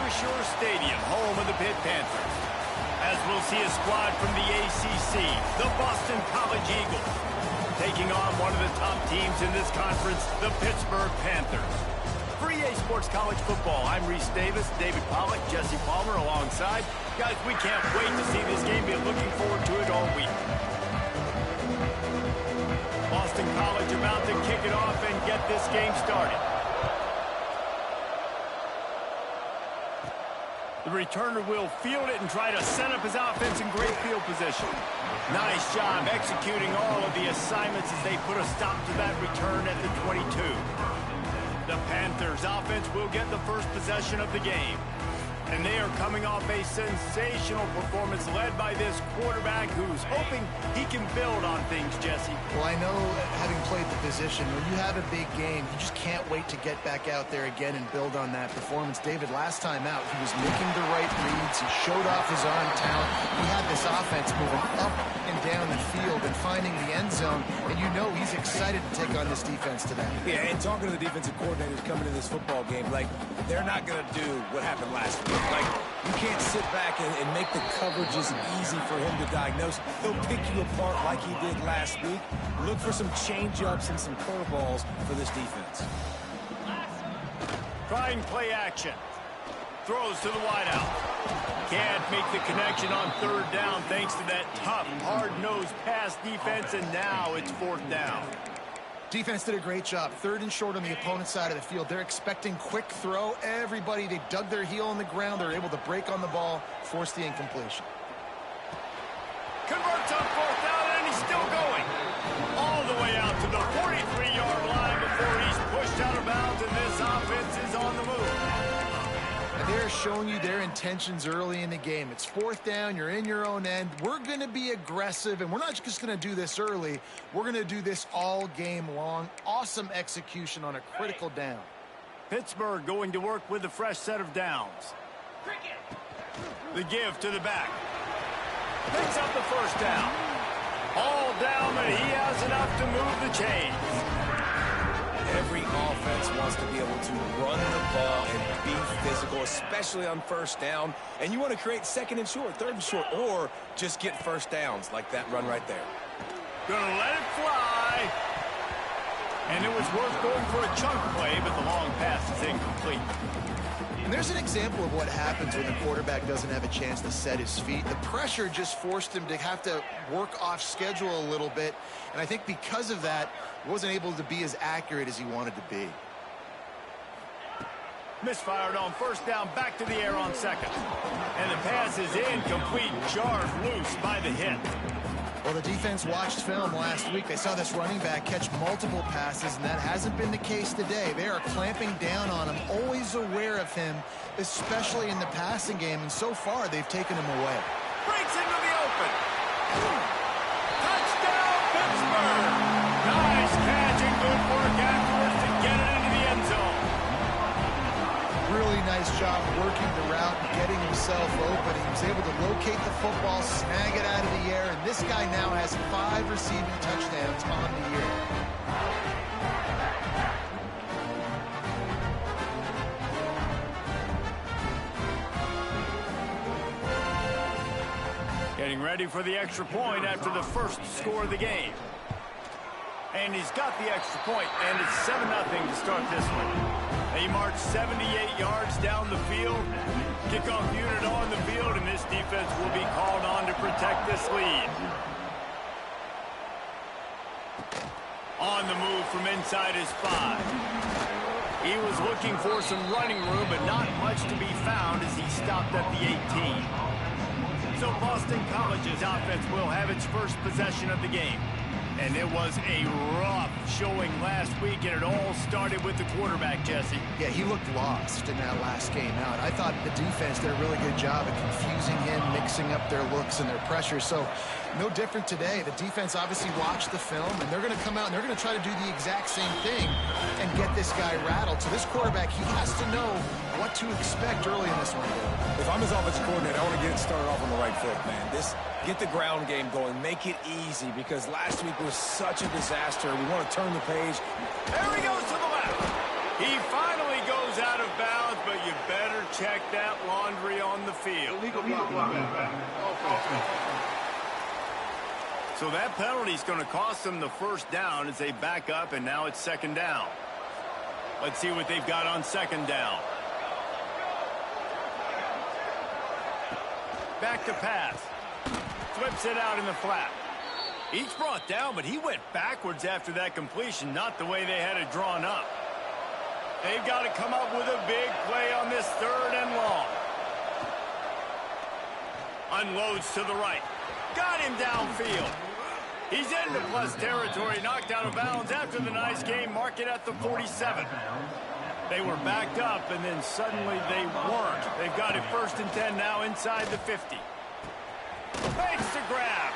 Shore Stadium, home of the Pitt Panthers. As we'll see a squad from the ACC, the Boston College Eagles, taking on one of the top teams in this conference, the Pittsburgh Panthers. For EA Sports College Football, I'm Reese Davis, David Pollack, Jesse Palmer alongside. Guys, we can't wait to see this game. We're looking forward to it all week. Boston College about to kick it off and get this game started. The returner will field it and try to set up his offense in great field position. Nice job executing all of the assignments as they put a stop to that return at the 22. The Panthers offense will get the first possession of the game. And they are coming off a sensational performance led by this quarterback who's hoping he can build on things, Jesse. Well, I know, having played the position, when you have a big game, you just can't wait to get back out there again and build on that performance. David, last time out, he was making the right reads. He showed off his arm talent. He had this offense moving up and down the field and finding the end zone. And you know he's excited to take on this defense today. Yeah, and talking to the defensive coordinators coming to this football game, like, they're not going to do what happened last week. Like, you can't sit back and make the coverages easy for him to diagnose. He'll pick you apart like he did last week. Look for some change-ups and some curveballs for this defense. Trying play action. Throws to the wideout. Can't make the connection on third down thanks to that tough, hard-nosed pass defense, and now it's fourth down. Defense did a great job. Third and short on the opponent's side of the field. They're expecting quick throw. Everybody, they dug their heel on the ground. They're able to break on the ball, force the incompletion. Converts on fourth down, and he's still going. All the way out to the 43-yard line before he's pushed out of bounds, and this offense is on the move. And they're showing you their intentions early in the game. It's fourth down. You're in your own end. We're going to be aggressive, and we're not just going to do this early. We're going to do this all game long. Awesome execution on a critical down. Pittsburgh going to work with a fresh set of downs. The give to the back. Picks up the first down. All down, but he has enough to move the chains. Every offense wants to be able to run the ball and be physical, especially on first down. And you want to create second and short, third and short, or just get first downs like that run right there. Gonna let it fly. And it was worth going for a chunk play, but the long pass is incomplete. And there's an example of what happens when the quarterback doesn't have a chance to set his feet. The pressure just forced him to have to work off schedule a little bit. And I think because of that, he wasn't able to be as accurate as he wanted to be. Misfired on first down, back to the air on second. And the pass is incomplete, jarred loose by the hit. Well, the defense watched film last week. They saw this running back catch multiple passes, and that hasn't been the case today. They are clamping down on him, always aware of him, especially in the passing game, and so far they've taken him away. Breaks into the open. Touchdown, Pittsburgh! Nice catch and good work afterwards to get it into the end zone. Really nice job working the route and getting himself open. He was able to locate the football, snag it out of the air, and this guy now has 5 receiving touchdowns on the year. Getting ready for the extra point after the first score of the game. And he's got the extra point, and it's 7-0 to start this one. They march 78 yards down the field. Kickoff unit on the field, and this defense will be called on to protect this lead. On the move from inside his 5. He was looking for some running room, but not much to be found as he stopped at the 18. So Boston College's offense will have its first possession of the game. And it was a rough showing last week, and it all started with the quarterback, Jesse. Yeah, he looked lost in that last game out. I thought the defense did a really good job of confusing him, mixing up their looks and their pressure. So no different today. The defense obviously watched the film, and they're going to come out and they're going to try to do the exact same thing and get this guy rattled. So this quarterback, he has to know what to expect early in this one. If I'm his offensive coordinator, I want to get it started off on the right foot, man. Get the ground game going. Make it easy, because last week was such a disaster. We want to turn the page. There he goes to the left. He finally goes out of bounds, but you better check that So that penalty is going to cost them the first down as they back up, and now it's second down. Let's see what they've got on second down. Back to pass. Flips it out in the flat. He's brought down, but he went backwards after that completion, not the way they had it drawn up. They've got to come up with a big play on this third and long. Unloads to the right. Got him downfield. He's into plus territory, knocked out of bounds after the nice game. Mark it at the 47. They were backed up, and then suddenly they weren't. They've got it first and 10 now inside the 50. Makes the grab.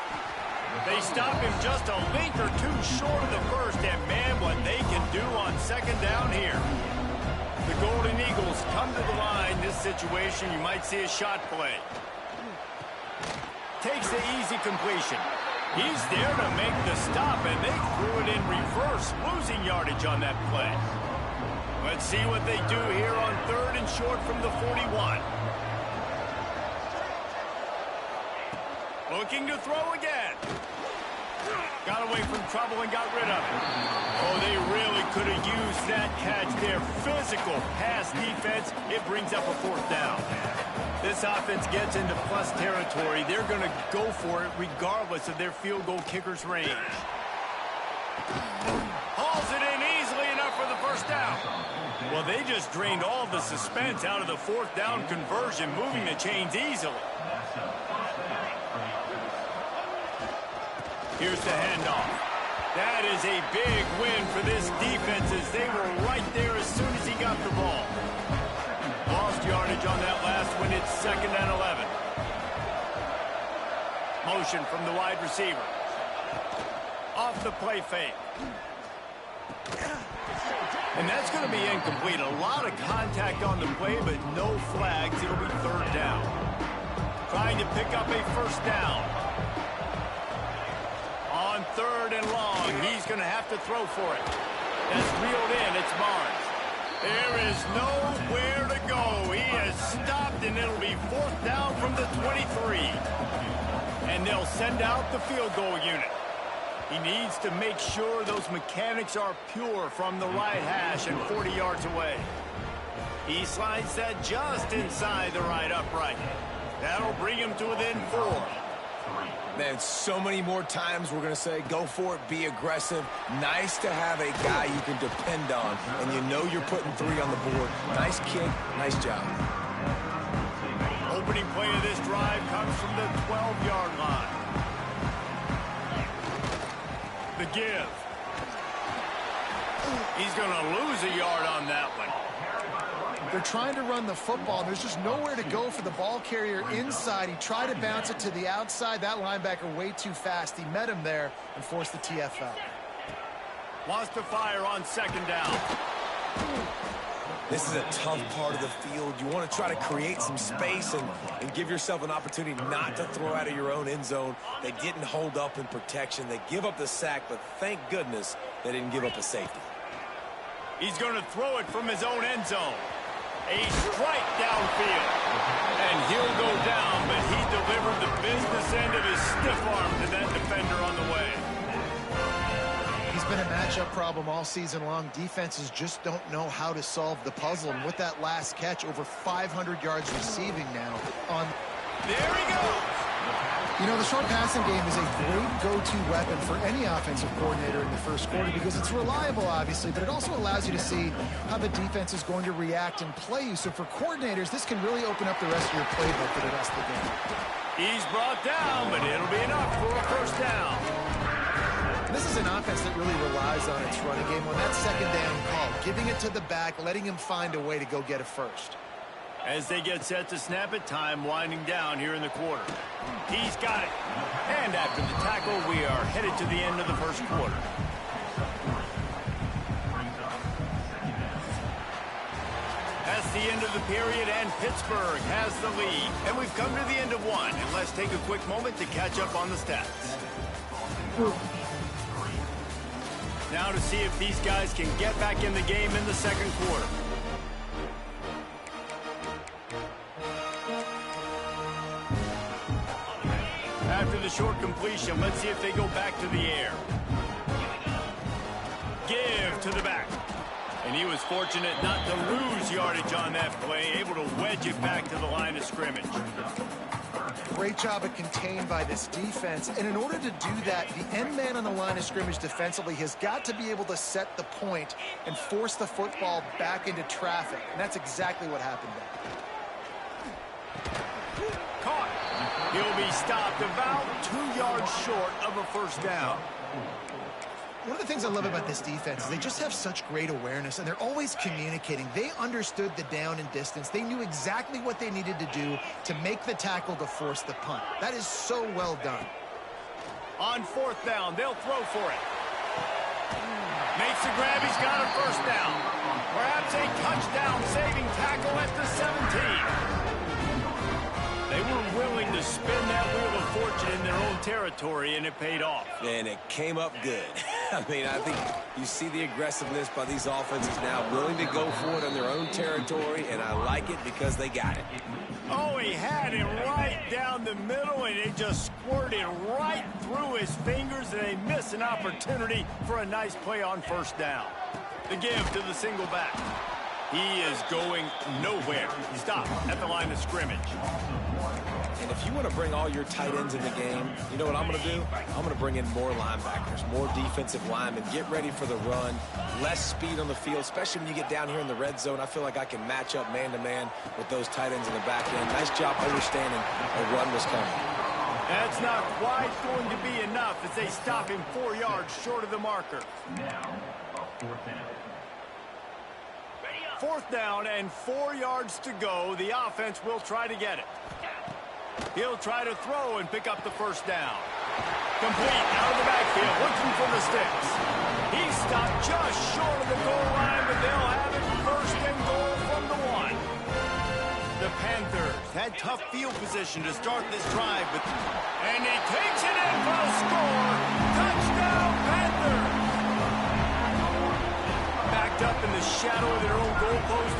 They stop him just a length or two short of the first, and man, what they can do on second down here. The Golden Eagles come to the line. This situation, you might see a shot play. Takes the easy completion. He's there to make the stop, and they threw it in reverse, losing yardage on that play. Let's see what they do here on third and short from the 41. Looking to throw again. Got away from trouble and got rid of it. Oh, they really could have used that catch there. Physical pass defense. It brings up a fourth down. This offense gets into plus territory. They're going to go for it regardless of their field goal kicker's range. Hauls it in easily enough for the first down. Well, they just drained all the suspense out of the fourth down conversion, moving the chains easily. Here's the handoff. That is a big win for this defense as they were right there as soon as he got the ball. Lost yardage on that last one. It's second and 11. Motion from the wide receiver. Off the play fake. And that's going to be incomplete. A lot of contact on the play, but no flags. It'll be third down. Trying to pick up a first down. On third and long, he's going to have to throw for it. That's reeled in. It's Barnes. There is nowhere to go. He has stopped, and it'll be fourth down from the 23. And they'll send out the field goal unit. He needs to make sure those mechanics are pure from the right hash and 40 yards away. He slides that just inside the right upright. That'll bring him to within 4. Man, so many more times we're going to say, go for it, be aggressive. Nice to have a guy you can depend on, and you know you're putting 3 on the board. Nice kick, nice job. Opening play of this drive comes from the 12-yard line. The give. He's going to lose a yard on that one. They're trying to run the football. There's just nowhere to go for the ball carrier inside. He tried to bounce it to the outside. That linebacker way too fast. He met him there and forced the TFL. Wants to fire on second down. This is a tough part of the field. You want to try to create some space and give yourself an opportunity not to throw out of your own end zone. They didn't hold up in protection. They give up the sack, but thank goodness they didn't give up a safety. He's going to throw it from his own end zone. A strike downfield. And he'll go down, but he delivered the business end of his stiff arm to that defender on the way. He's been a matchup problem all season long. Defenses just don't know how to solve the puzzle. And with that last catch, over 500 yards receiving now on. There he goes. You know, the short passing game is a great go-to weapon for any offensive coordinator in the first quarter because it's reliable, obviously, but it also allows you to see how the defense is going to react and play you. So for coordinators, this can really open up the rest of your playbook for the rest of the game. He's brought down, but it'll be enough for a first down. This is an offense that really relies on its running game on that second down call, giving it to the back, letting him find a way to go get a first. As they get set to snap it, time winding down here in the quarter. He's got it. And after the tackle, we are headed to the end of the first quarter. That's the end of the period, and Pittsburgh has the lead. And we've come to the end of one. And let's take a quick moment to catch up on the stats. Now to see if these guys can get back in the game in the second quarter. short completion. Let's see if they go back to the air. Give to the back. And he was fortunate not to lose yardage on that play, able to wedge it back to the line of scrimmage. Great job of contained by this defense. And in order to do that, the end man on the line of scrimmage defensively has got to be able to set the point and force the football back into traffic. And that's exactly what happened there. Caught. He'll be stopped about 2 yards short of a first down. One of the things I love about this defense is they just have such great awareness, and they're always communicating. They understood the down and distance. They knew exactly what they needed to do to make the tackle to force the punt. That is so well done. On fourth down, they'll throw for it. Makes the grab. He's got a first down. Perhaps a touchdown-saving tackle at the 17. They were willing to spin that wheel of fortune in their own territory, and it paid off. And it came up good. I mean, I think you see the aggressiveness by these offenses now, willing to go for it in their own territory, and I like it because they got it. Oh, he had it right down the middle, and it just squirted right through his fingers, and they miss an opportunity for a nice play on first down. The give to the single back. He is going nowhere. Stop at the line of scrimmage. And if you want to bring all your tight ends in the game, you know what I'm going to do? I'm going to bring in more linebackers, more defensive linemen, get ready for the run, less speed on the field, especially when you get down here in the red zone. I feel like I can match up man-to-man with those tight ends in the back end. Nice job understanding a run was coming. That's not quite going to be enough as they stop him 4 yards short of the marker. Fourth down and 4 yards to go. The offense will try to get it. He'll try to throw and pick up the first down. Complete out of the backfield, looking for the sticks. He stopped just short of the goal line, but they'll have it first and goal from the 1. The Panthers had tough field position to start this drive, and he takes it in for a score. Touchdown, Panthers! Backed up in the shadow of their own goalpost,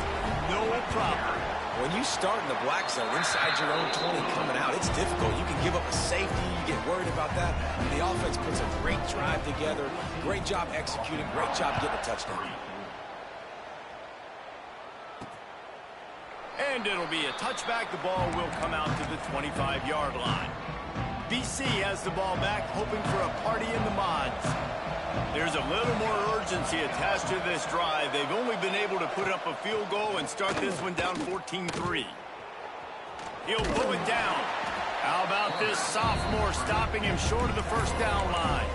no problem. When you start in the black zone inside your own 20 coming out, it's difficult. You can give up a safety. You get worried about that. The offense puts a great drive together. Great job executing. Great job getting a touchdown. And it'll be a touchback. The ball will come out to the 25-yard line. BC has the ball back, hoping for a party in the mods. There's a little more urgency attached to this drive. They've only been able to put up a field goal and start this one down 14-3. He'll pull it down. How about this sophomore stopping him short of the first down line?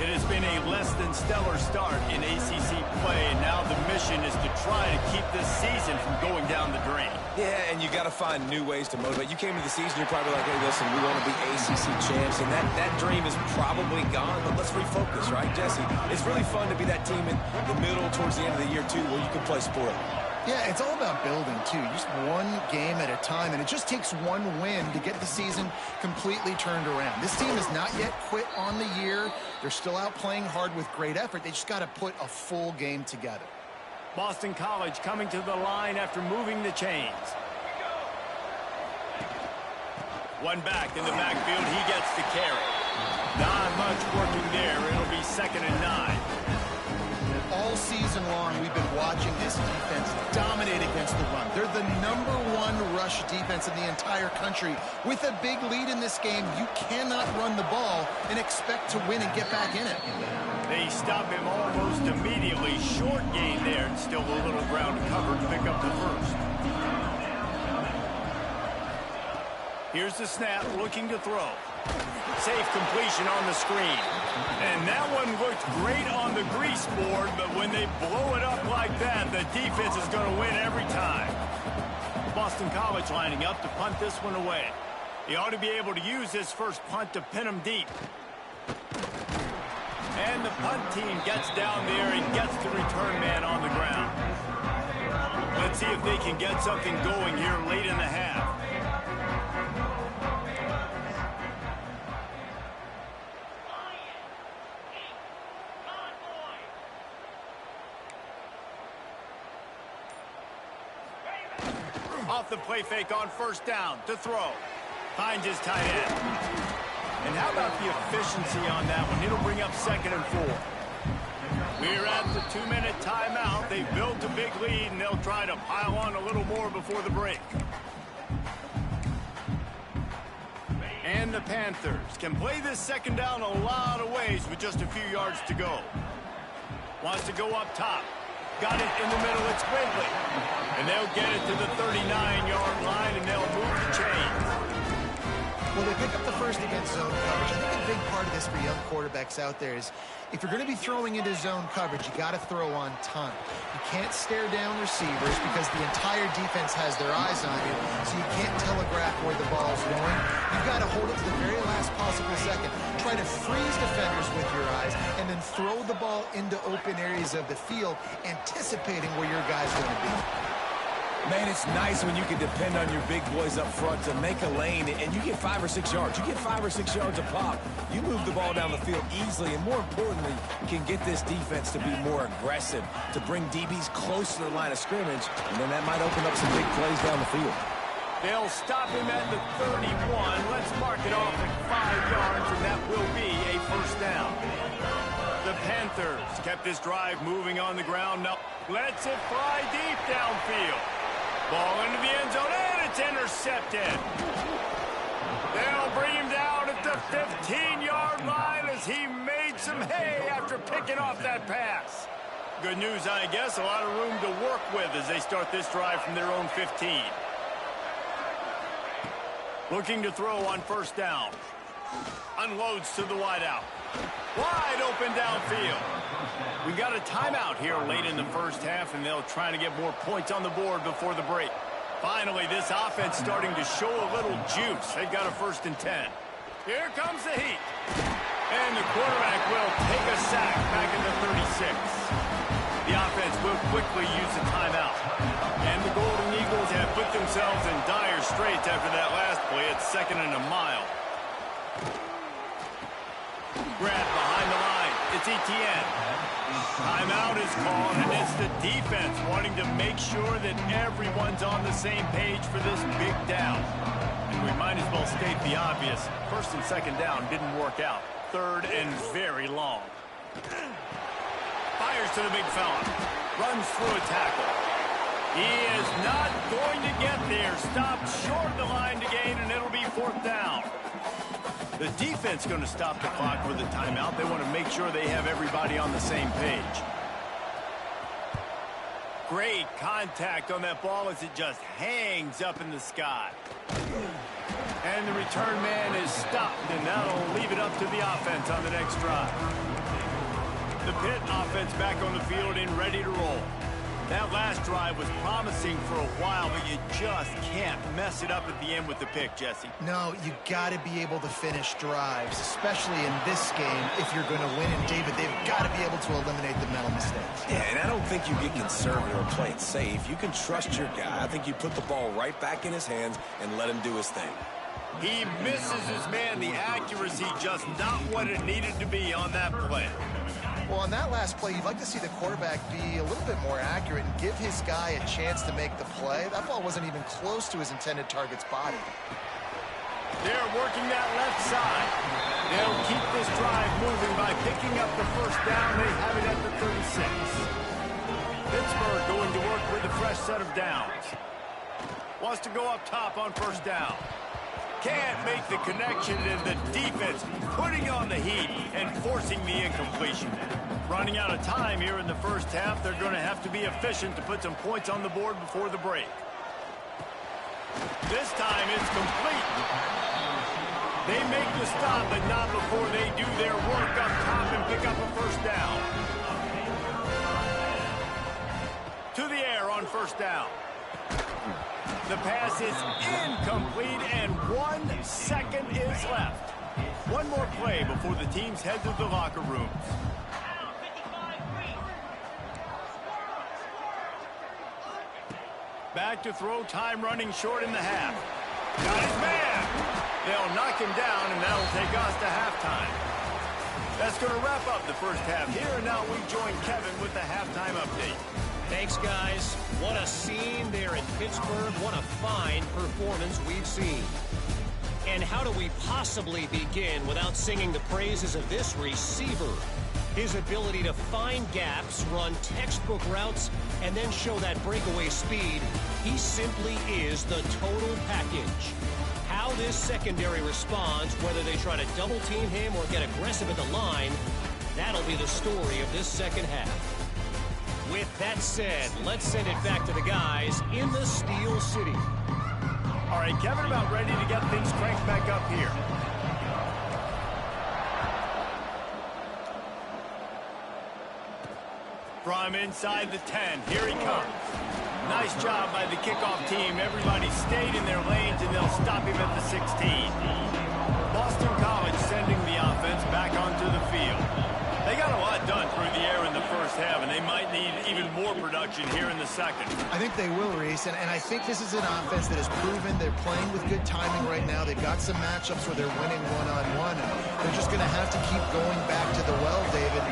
It has been a less than stellar start in ACC play, and now the mission is to try to keep this season from going down the drain. Yeah, and you got to find new ways to motivate. You came into the season, you're probably like, hey, listen, we want to be ACC champs, and that dream is probably gone, but let's refocus, right, Jesse? It's really fun to be that team in the middle towards the end of the year, too, where you can play sport. Yeah, it's all about building, too. Just one game at a time, and it just takes one win to get the season completely turned around. This team has not yet quit on the year. They're still out playing hard with great effort. They just got to put a full game together. Boston College coming to the line after moving the chains. One back in the backfield. He gets the carry. Not much working there. It'll be 2nd and 9. All season long, we've been watching this defense dominate against the run. They're the #1 rush defense in the entire country. With a big lead in this game, you cannot run the ball and expect to win and get back in it. They stop him almost immediately. Short gain there, and still a little ground to cover to pick up the first. Here's the snap, looking to throw. Safe completion on the screen. And that one looked great on the grease board, but when they blow it up like that, the defense is going to win every time. Boston College lining up to punt this one away. He ought to be able to use his first punt to pin him deep. And the punt team gets down there and gets the return man on the ground. Let's see if they can get something going here late in the half. Off the play fake on first down to throw. Finds his tight end. And how about the efficiency on that one? It'll bring up 2nd and 4. We're at the 2-minute timeout. They've built a big lead, and they'll try to pile on a little more before the break. And the Panthers can play this 2nd down a lot of ways with just a few yards to go. Wants to go up top. Got it in the middle. It's Windley. And they'll get it to the 39-yard line, and they'll move the chains. Well, they pick up the first against zone coverage. I think a big part of this for young quarterbacks out there is if you're going to be throwing into zone coverage, you got to throw on time. You can't stare down receivers because the entire defense has their eyes on you, so you can't telegraph where the ball's going. You've got to hold it to the very last possible second. Try to freeze defenders with your eyes and then throw the ball into open areas of the field, anticipating where your guy's going to be. Man, it's nice when you can depend on your big boys up front to make a lane, and you get 5 or 6 yards. You get 5 or 6 yards a pop. You move the ball down the field easily, and more importantly, can get this defense to be more aggressive, to bring DBs close to the line of scrimmage, and then that might open up some big plays down the field. They'll stop him at the 31. Let's mark it off at 5 yards, and that will be a first down. The Panthers kept this drive moving on the ground. Now lets it fly deep downfield. Ball into the end zone, and it's intercepted. They'll bring him down at the 15-yard line as he made some hay after picking off that pass. Good news, I guess, a lot of room to work with as they start this drive from their own 15. Looking to throw on first down. Unloads to the wideout. Wide open downfield. We got a timeout here late in the first half, and they'll try to get more points on the board before the break. Finally, this offense starting to show a little juice. They've got a 1st and 10. Here comes the heat. And the quarterback will take a sack back at the 36. The offense will quickly use the timeout. And the Golden Eagles have put themselves in dire straits after that last play. It's 2nd and a mile. Grab behind the line. It's Etienne. Timeout is called, and it's the defense wanting to make sure that everyone's on the same page for this big down. And we might as well state the obvious. 1st and 2nd down didn't work out. 3rd and very long. Fires to the big fella. Runs through a tackle. He is not going to get there. Stopped short of the line to gain, and it'll be 4th down. The defense going to stop the clock with a timeout. They want to make sure they have everybody on the same page. Great contact on that ball as it just hangs up in the sky. And the return man is stopped, and that'll leave it up to the offense on the next drive. The Pitt offense back on the field and ready to roll. That last drive was promising for a while, but you just can't mess it up at the end with the pick, Jesse. No, you got to be able to finish drives, especially in this game if you're going to win. And, David, they've got to be able to eliminate the mental mistakes. Yeah, and I don't think you get conservative or play it safe. You can trust your guy. I think you put the ball right back in his hands and let him do his thing. He misses his man. The accuracy just not what it needed to be on that play. Well, on that last play, you'd like to see the quarterback be a little bit more accurate and give his guy a chance to make the play. That ball wasn't even close to his intended target's body. They're working that left side. They'll keep this drive moving by picking up the first down. They have it at the 36. Pittsburgh going to work with a fresh set of downs. Wants to go up top on first down. Can't make the connection, and the defense putting on the heat and forcing the incompletion. Running out of time here in the first half. They're going to have to be efficient to put some points on the board before the break. This time it's complete. They make the stop, but not before they do their work up top and pick up a first down. To the air on first down. The pass is incomplete, and 1 second is left. One more play before the teams head to the locker rooms. Back to throw, time running short in the half. Got his man. They'll knock him down, and that'll take us to halftime. That's going to wrap up the first half here, and now we join Kevin with the halftime update. Thanks, guys. What a scene there in Pittsburgh. What a fine performance we've seen. And And how do we possibly begin without singing the praises of this receiver? His ability to find gaps, run textbook routes, and then show that breakaway speed. He simply is the total package. How this secondary responds, whether they try to double team him or get aggressive at the line, that'll be the story of this second half. With that said, let's send it back to the guys in the Steel City. All right, Kevin, about ready to get things cranked back up here. From inside the 10, here he comes. Nice job by the kickoff team. Everybody stayed in their lanes, and they'll stop him at the 16. Boston College sending the offense back onto the field. They got a lot done through the air in the first half, and they might need even more production here in the second. I think they will, Reese, and I think this is an offense that has proven they're playing with good timing right now. They've got some matchups where they're winning one-on-one, and they're just going to have to keep going back to the well, David,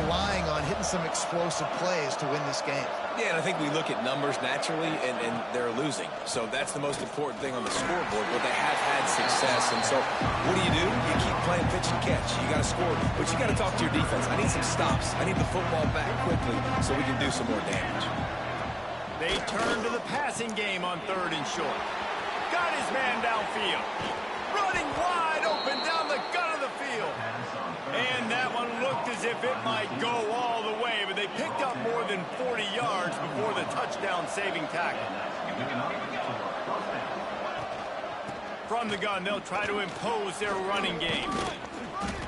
relying on hitting some explosive plays to win this game. Yeah, and I think we look at numbers naturally, and they're losing. So that's the most important thing on the scoreboard, but they have had success. And so what do? You keep playing pitch and catch. You got to score, but you got to talk to your defense. I need some stops. I need the football back quickly so we can do some more damage. They turn to the passing game on 3rd and short. Got his man downfield. Running wide open down the gut of the field. And that one looked as if it might go all the way, but they picked up more than 40 yards before the touchdown-saving tackle. From the gun, they'll try to impose their running game.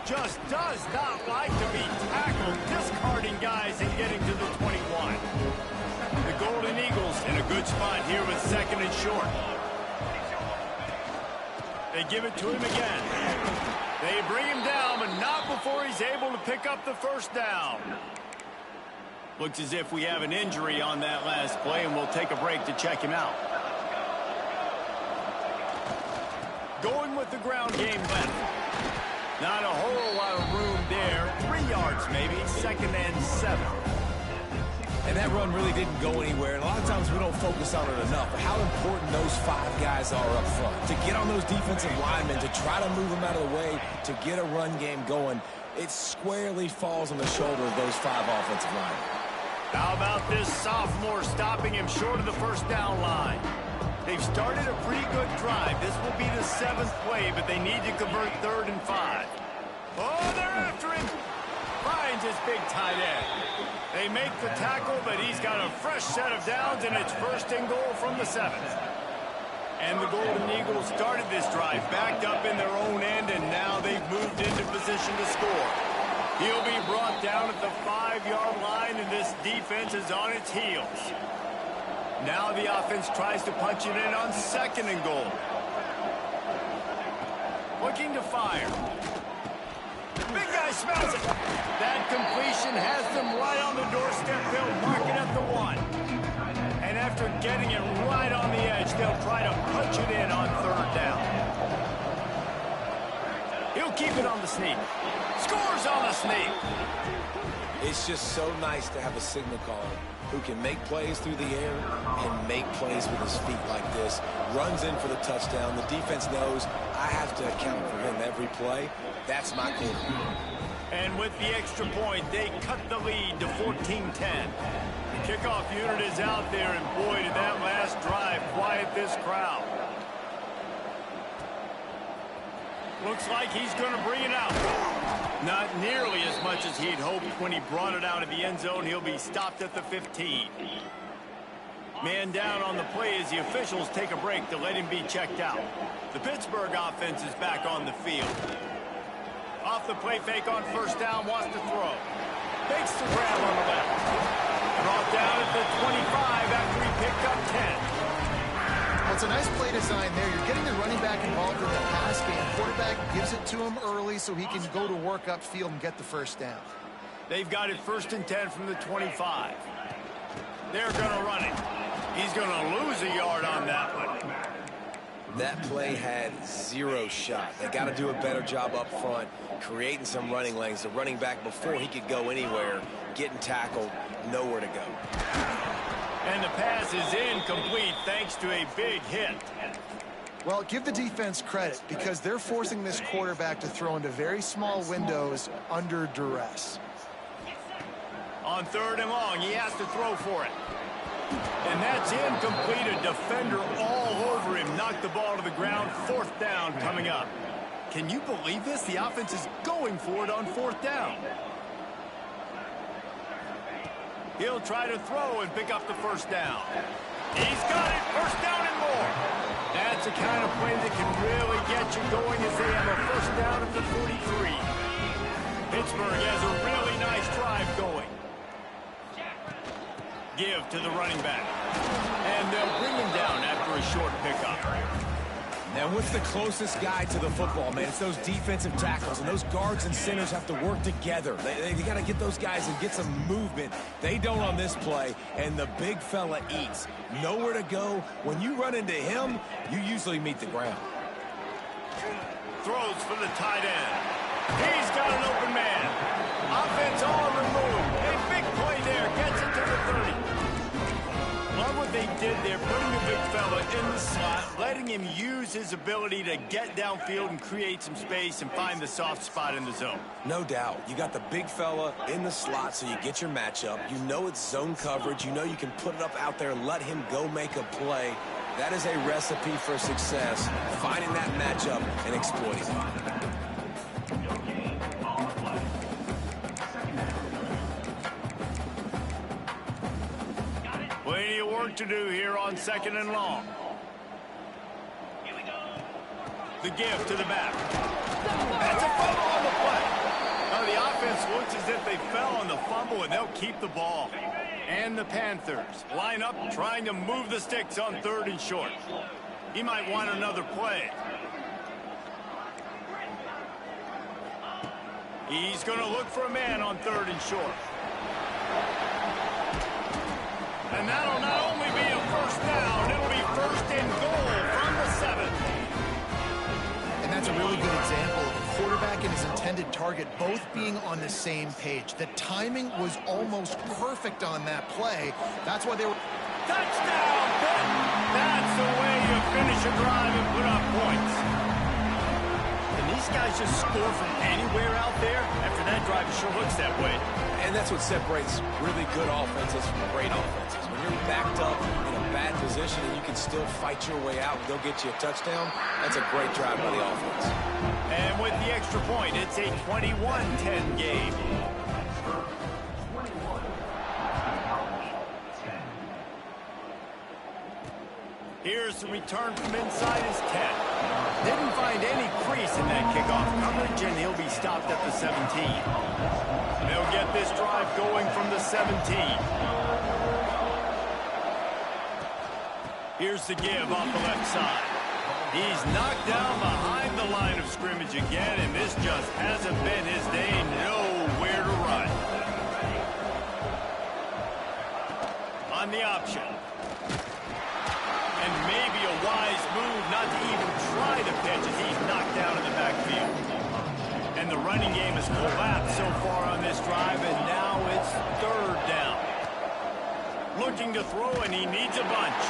Just does not like to be tackled, discarding guys and getting to the 21. The Golden Eagles in a good spot here with 2nd and short. They give it to him again. They bring him down, but not before he's able to pick up the first down. Looks as if we have an injury on that last play, and we'll take a break to check him out. Going with the ground game left. Not a whole lot of room there. 3 yards maybe, 2nd and 7. And that run really didn't go anywhere. And a lot of times we don't focus on it enough. But how important those 5 guys are up front. To get on those defensive linemen, to try to move them out of the way, to get a run game going, it squarely falls on the shoulder of those 5 offensive linemen. How about this sophomore stopping him short of the first down line? They've started a pretty good drive. This will be the 7th play, but they need to convert 3rd and 5. Oh, they're after him. Finds his big tight end. They make the tackle, but he's got a fresh set of downs, and it's 1st and goal from the 7th. And the Golden Eagles started this drive, backed up in their own end, and now they've moved into position to score. He'll be brought down at the 5-yard line, and this defense is on its heels. Now the offense tries to punch it in on 2nd and goal. Looking to fire. Big guy smells it. That completion has them right on the doorstep. They'll mark it at the 1. And after getting it right on the edge, they'll try to punch it in on 3rd down. He'll keep it on the sneak. Scores on the sneak. It's just so nice to have a signal caller who can make plays through the air and make plays with his feet like this. Runs in for the touchdown. The defense knows I have to account for him every play. That's my quarterback. And with the extra point, they cut the lead to 14-10. The kickoff unit is out there, and boy, did that last drive quiet this crowd. Looks like he's going to bring it out. Not nearly as much as he'd hoped when he brought it out of the end zone. He'll be stopped at the 15. Man down on the play as the officials take a break to let him be checked out. The Pittsburgh offense is back on the field. Off the play fake on 1st down, wants to throw. Makes the grab on the left. Brought down at the 25 after he picked up 10. Well, it's a nice play design there. You're getting the running back involved in the pass game. Quarterback gives it to him early so he can go to work upfield and get the first down. They've got it 1st and 10 from the 25. They're going to run it. He's going to lose a yard on that one. That play had 0 shot. They got to do a better job up front, creating some running lanes. The running back, before he could go anywhere, getting tackled, nowhere to go. And the pass is incomplete thanks to a big hit. Well, give the defense credit because they're forcing this quarterback to throw into very small windows under duress. On 3rd and long, he has to throw for it. And that's incomplete. A defender all over him. Knocked the ball to the ground. 4th down coming up. Can you believe this? The offense is going for it on 4th down. He'll try to throw and pick up the 1st down. He's got it. 1st down and more. That's the kind of play that can really get you going as they have a 1st down at the 43. Pittsburgh has a really nice drive going. Give to the running back. And they'll bring him down after a short pickup. And what's the closest guy to the football, man? It's those defensive tackles, and those guards and centers have to work together. They got to get those guys and get some movement. They don't on this play, and the big fella eats. Nowhere to go. When you run into him, you usually meet the ground. Throws for the tight end. He's got an open man. Offense all removed. A big play there. Gets it to the 30. Love what they did there, putting the big fella in the slot, letting him use his ability to get downfield and create some space and find the soft spot in the zone. No doubt. You got the big fella in the slot, so you get your matchup. You know it's zone coverage. You know you can put it up out there and let him go make a play. That is a recipe for success, finding that matchup and exploiting it. Plenty of work to do here on 2nd and long. The give to the back. That's a fumble on the play. Now the offense looks as if they fell on the fumble, and they'll keep the ball. And the Panthers line up trying to move the sticks on 3rd and short. He might want another play. He's going to look for a man on 3rd and short. And that'll not only be a 1st down, it'll be 1st and goal from the 7. And that's a really good example of a quarterback and his intended target both being on the same page. The timing was almost perfect on that play. That's why they were... Touchdown! That's the way you finish a drive and put up points. Can these guys just score from anywhere out there? After that drive, it sure looks that way. And that's what separates really good offenses from great offenses. When you're backed up in a bad position and you can still fight your way out and go get you a touchdown, that's a great drive by the offense. And with the extra point, it's a 21-10 game. Here's the return from inside his 10. Didn't find any crease in that kickoff coverage, and he'll be stopped at the 17. They'll get this drive going from the 17. Here's the give off the left side. He's knocked down behind the line of scrimmage again, and this just hasn't been his day. Nowhere to run. On the option. And maybe a wise move not to even try the pitch as he's knocked down in the backfield. And the running game has collapsed so far on this drive, and now it's 3rd down. Looking to throw, and he needs a bunch.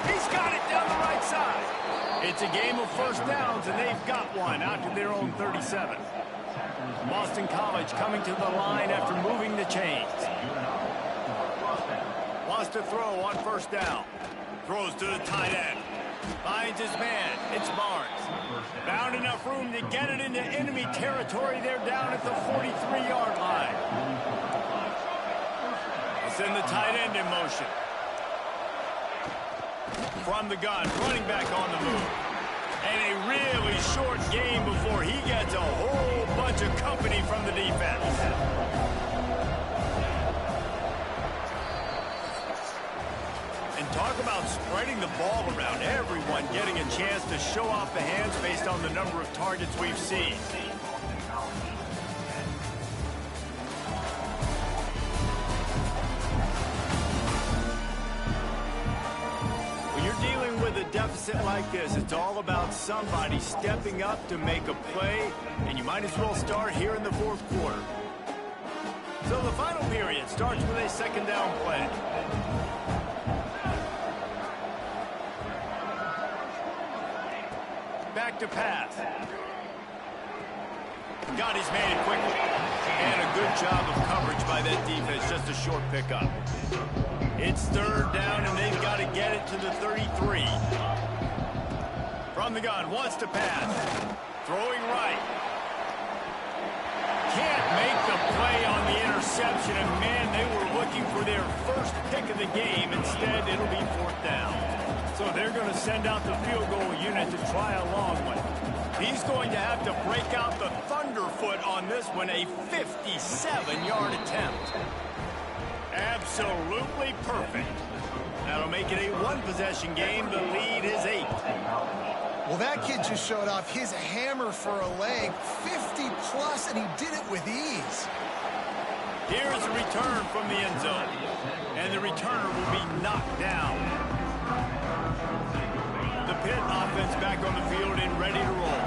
He's got it down the right side. It's a game of 1st downs, and they've got one out to their own 37. Boston College coming to the line after moving the chains. Wants to throw on 1st down. Throws to the tight end. Finds his man. It's Barnes. Found enough room to get it into enemy territory. They're down at the 43-yard line. They send the tight end in motion. From the gun, running back on the move. And a really short game before he gets a whole bunch of company from the defense. Talk about spreading the ball around. Everyone getting a chance to show off the hands based on the number of targets we've seen. When you're dealing with a deficit like this, it's all about somebody stepping up to make a play, and you might as well start here in the 4th quarter. So the final period starts with a 2nd down play. back to pass. Got his man quickly. And a good job of coverage by that defense. Just a short pickup. It's third down, and they've got to get it to the 33. From the gun, wants to pass. Throwing right. Can't make the play on the interception, and man, they were looking for their first pick of the game. Instead, it'll be fourth down. So they're going to send out the field goal unit to try a long one. He's going to have to break out the thunderfoot on this one, a 57-yard attempt. Absolutely perfect. That'll make it a one-possession game. The lead is 8. Well, that kid just showed off his hammer for a leg, 50-plus, and he did it with ease. Here's a return from the end zone, and the returner will be knocked down. The Pitt offense back on the field and ready to roll.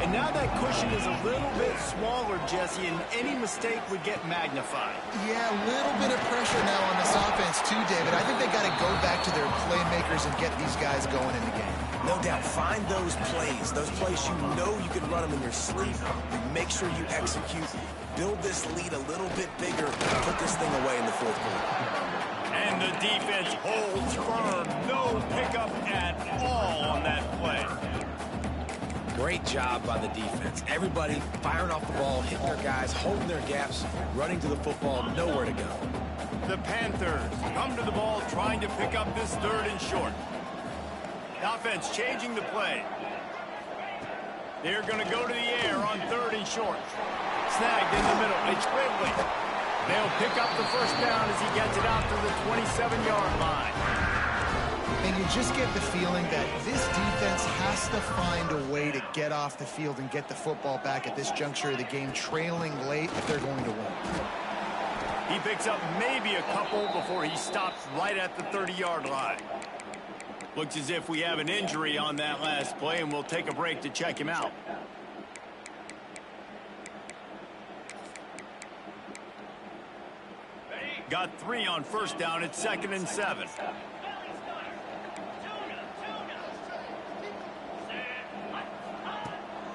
And now that cushion is a little bit smaller, Jesse, and any mistake would get magnified. Yeah, a little bit of pressure now on this offense too, David. I think they got to go back to their playmakers and get these guys going in the game. No doubt. Find those plays you know you can run them in your sleep. Make sure you execute. Build this lead a little bit bigger. Put this thing away in the fourth quarter. And the defense holds firm. No pickup at all on that play. Great job by the defense. Everybody firing off the ball, hitting their guys, holding their gaps, running to the football, nowhere to go. The Panthers come to the ball trying to pick up this third and short. The offense changing the play. They're going to go to the air on third and short. Snagged in the middle. It's Ridley. They'll pick up the first down as he gets it out to the 27-yard line. And you just get the feeling that this defense has to find a way to get off the field and get the football back at this juncture of the game, trailing late if they're going to win. He picks up maybe a couple before he stops right at the 30-yard line. Looks as if we have an injury on that last play, and we'll take a break to check him out. Got 3 on first down. It's 2nd and 7.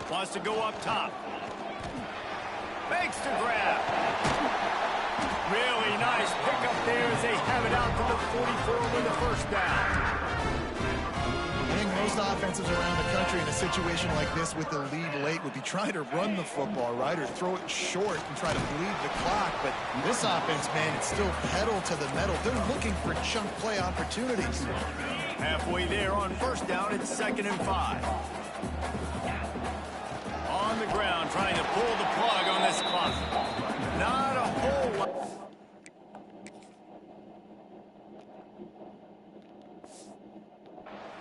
Wants to go up top. Makes the grab. Really nice pickup there as they have it out to the 44 with the first down. I think most offenses around the country in a situation like this with the lead late would be trying to run the football, right, or throw it short and try to bleed the clock. But this offense, man, it's still pedal to the metal. They're looking for chunk play opportunities. Halfway there on first down, it's 2nd and 5. On the ground, trying to pull the plug on this clock. Not a whole lot.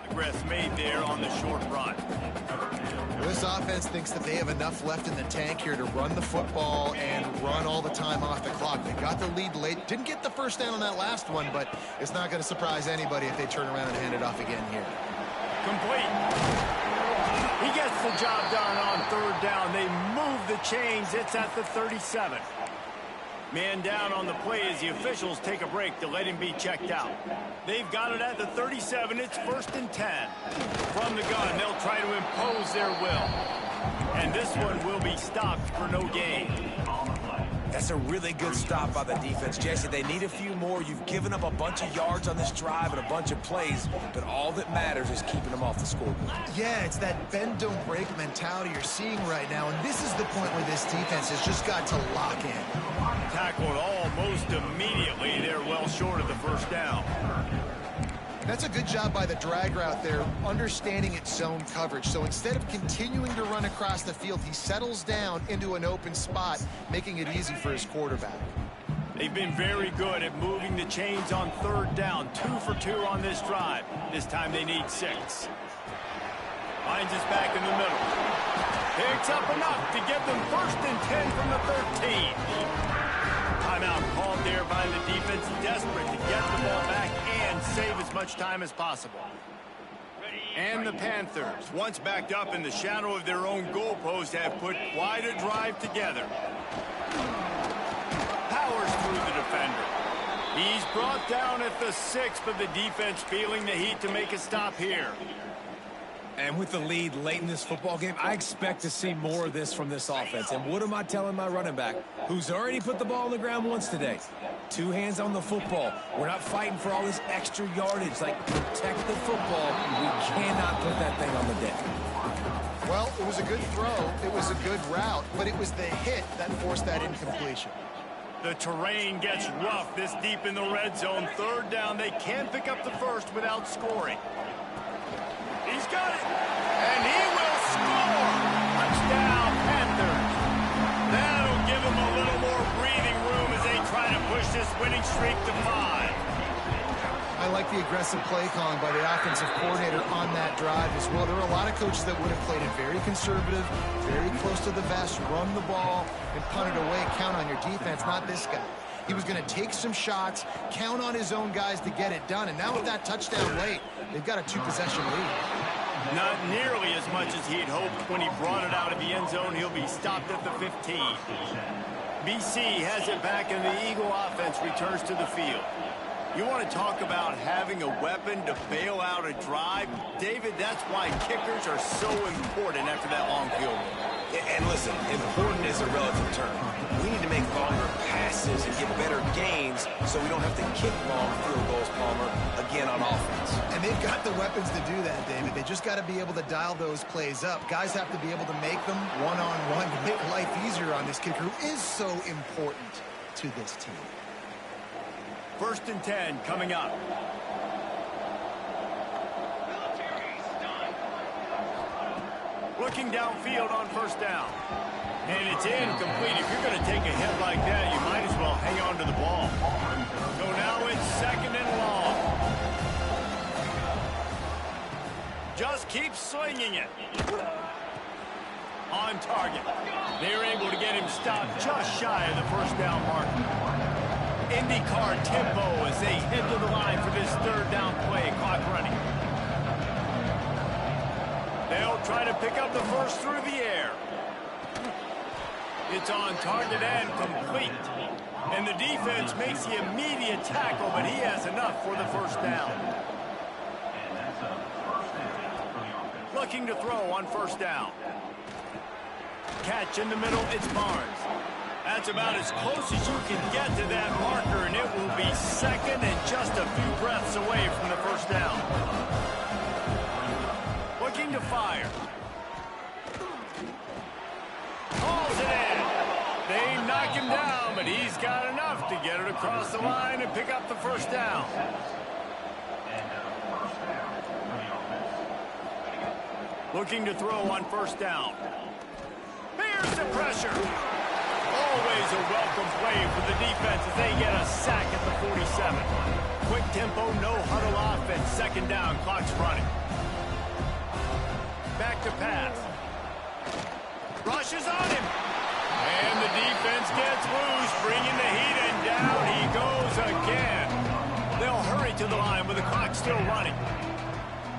Progress made there on the short run. This offense thinks that they have enough left in the tank here to run the football and run all the time off the clock. They got the lead late. Didn't get the first down on that last one, but it's not going to surprise anybody if they turn around and hand it off again here. Complete. He gets the job done on third down. They move the chains. It's at the 37. Man down on the play as the officials take a break to let him be checked out. They've got it at the 37. It's 1st and 10. From the gun, they'll try to impose their will. And this one will be stopped for no gain. That's a really good stop by the defense. Jesse, they need a few more. You've given up a bunch of yards on this drive and a bunch of plays, but all that matters is keeping them off the scoreboard. Yeah, it's that bend, don't break mentality you're seeing right now, and this is the point where this defense has just got to lock in. Tackled almost immediately. They're well short of the first down. That's a good job by the drag route there, understanding its zone coverage. So instead of continuing to run across the field, he settles down into an open spot, making it easy for his quarterback. They've been very good at moving the chains on third down. 2 for 2 on this drive. This time they need 6. Finds us back in the middle. Picks up enough to give them 1st and 10 from the 13. Timeout called there by the defense, desperate to get the ball back and save as much time as possible. And the Panthers, once backed up in the shadow of their own goalpost, have put quite a drive together. Powers through the defender. He's brought down at the 6, but the defense feeling the heat to make a stop here. And with the lead late in this football game, I expect to see more of this from this offense. And what am I telling my running back, who's already put the ball on the ground once today? 2 hands on the football. We're not fighting for all this extra yardage. Like, protect the football. We cannot put that thing on the deck. Well, it was a good throw. It was a good route, but it was the hit that forced that incompletion. The terrain gets rough this deep in the red zone. 3rd down. They can pick up the first without scoring. He's got it, and he will score. Touchdown, Panthers. That'll give them a little more breathing room as they try to push this winning streak to 5. I like the aggressive play calling by the offensive coordinator on that drive as well. There were a lot of coaches that would have played it very conservative, very close to the vest, run the ball, and punt it away. Count on your defense, not this guy. He was going to take some shots, count on his own guys to get it done. And now with that touchdown late, they've got a 2-possession lead. Not nearly as much as he'd hoped when he brought it out of the end zone. He'll be stopped at the 15. BC has it back, and the Eagle offense returns to the field. You want to talk about having a weapon to bail out a drive? David, that's why kickers are so important after that long field goal. And listen, important is a relative term. We need to make longer passes and get better gains so we don't have to kick long field goals, Palmer, again on offense. And they've got the weapons to do that, David. They just got to be able to dial those plays up. Guys have to be able to make them one-on-one to make life easier on this kicker, who is so important to this team. 1st and 10 coming up. Looking downfield on 1st down. And it's incomplete. If you're going to take a hit like that, you might as well hang on to the ball. So now it's 2nd and long. Just keep slinging it. On target. They're able to get him stopped just shy of the 1st down mark. IndyCar tempo as they head to the line for this 3rd down play. Clock running. They'll try to pick up the first through the air. It's on target and complete. And the defense makes the immediate tackle, but he has enough for the 1st down. Looking to throw on 1st down. Catch in the middle, it's Barnes. That's about as close as you can get to that marker, and it will be 2nd and just a few breaths away from the 1st down. Looking to fire. Hauls it in. They knock him down, but he's got enough to get it across the line and pick up the 1st down. Looking to throw on 1st down. Here's the pressure. Always a welcome play for the defense as they get a sack at the 47. Quick tempo, no huddle offense. 2nd down, clock's running. Back to pass. Rushes on him. And the defense gets loose, bringing the heat, and down he goes again. They'll hurry to the line with the clock still running.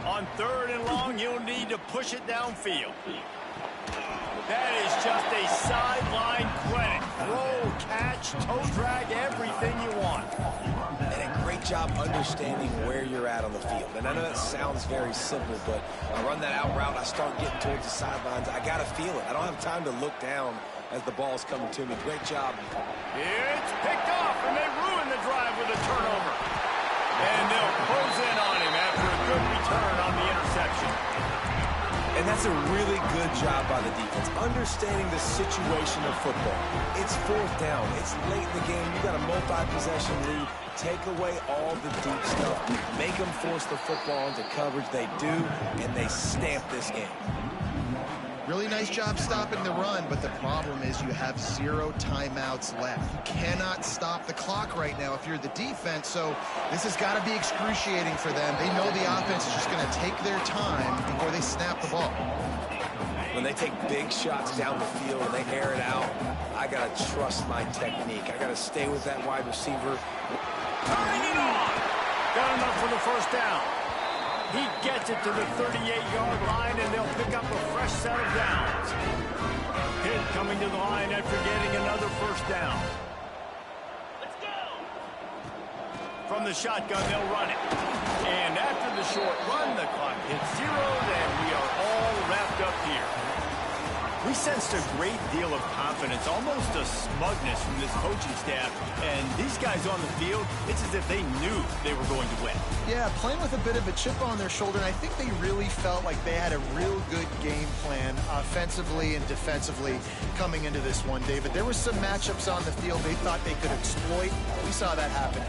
On 3rd and long, you'll need to push it downfield. That is just a sideline clinic. Throw, catch, toe drag, everything you want. And a great job understanding where you're at on the field. And I know that sounds very simple, but I run that out route, I start getting towards the sidelines. I got to feel it. I don't have time to look down as the ball's coming to me. Great job. It's picked off, and they ruin the drive with a turnover. And they'll close in on him after a good return on the interception. And that's a really good job by the defense, understanding the situation of football. It's 4th down. It's late in the game. You got a multi-possession lead. Take away all the deep stuff. Make them force the football into coverage. They do, and they stamp this game. Really nice job stopping the run, but the problem is you have 0 timeouts left. You cannot stop the clock right now if you're the defense, so this has got to be excruciating for them. They know the offense is just going to take their time before they snap the ball. When they take big shots down the field and they air it out, I got to trust my technique. I got to stay with that wide receiver. Turning it on! Got enough for the 1st down. He gets it to the 38-yard line, and they'll pick up a fresh set of downs. Pitt coming to the line after getting another 1st down. Let's go! From the shotgun, they'll run it. And after the short run, the clock hits 0, and we are We sensed a great deal of confidence, almost a smugness from this coaching staff. And these guys on the field, it's as if they knew they were going to win. Yeah, playing with a bit of a chip on their shoulder, and I think they really felt like they had a real good game plan offensively and defensively coming into this one, David. There were some matchups on the field they thought they could exploit. We saw that happen.